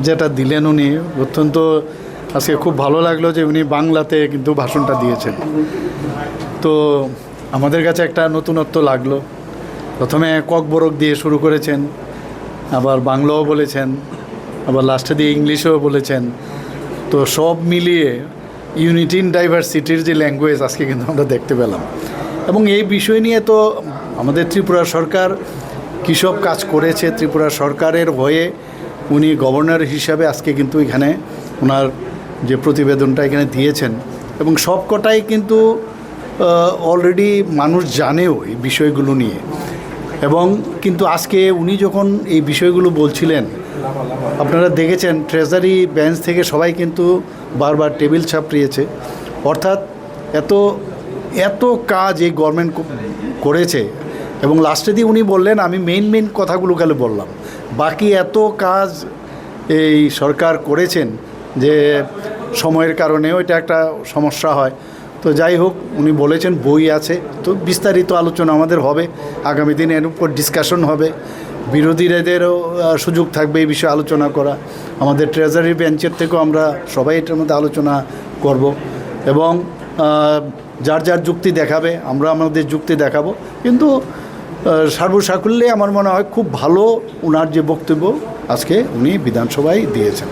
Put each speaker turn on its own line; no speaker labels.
যেটা দিলেন উনি অত্যন্ত আজকে খুব ভালো লাগলো যে উনি বাংলাতে কিন্তু ভাষণটা দিয়েছেন। তো আমাদের কাছে একটা নতুনত্ব লাগলো। প্রথমে ককবরক দিয়ে শুরু করেছেন, আবার বাংলাও বলেছেন, আবার লাস্টে দিয়ে ইংলিশেও বলেছেন। তো সব মিলিয়ে ইউনিটি ইন ডাইভার্সিটির যে ল্যাঙ্গুয়েজ আজকে কিন্তু আমরা দেখতে পেলাম। এবং এই বিষয় নিয়ে তো আমাদের ত্রিপুরা সরকার কী সব কাজ করেছে, ত্রিপুরা সরকারের হয়ে উনি গভর্নর হিসাবে আজকে কিন্তু এখানে ওনার যে প্রতিবেদনটা এখানে দিয়েছেন এবং সবকটাই কিন্তু অলরেডি মানুষ জানেও এই বিষয়গুলো নিয়ে। এবং কিন্তু আজকে উনি যখন এই বিষয়গুলো বলছিলেন, আপনারা দেখেছেন ট্রেজারি বেঞ্চ থেকে সবাই কিন্তু বারবার টেবিল চাপড়িয়েছে। অর্থাৎ এত এত কাজ এই গভর্নমেন্ট করেছে এবং লাস্টে দিয়ে উনি বললেন আমি মেইন কথাগুলো খালি বললাম, বাকি এত কাজ এই সরকার করেছেন যে সময়ের কারণেও এটা একটা সমস্যা হয়। তো যাই হোক, উনি বলেছেন বই আছে, তো বিস্তারিত আলোচনা আমাদের হবে আগামী দিনে, এর উপর ডিসকাশন হবে, বিরোধীদেরও সুযোগ থাকবে এই বিষয়ে আলোচনা করা। আমাদের ট্রেজারি বেঞ্চের থেকেও আমরা সবাই এটার মধ্যে আলোচনা করব এবং যার যার যুক্তি দেখাবে, আমরা আমাদের যুক্তি দেখাবো। কিন্তু সর্বসাকুল্যে আমার মনে হয় খুব ভালো ওনার যে বক্তব্য আজকে উনি বিধানসভায় দিয়েছেন।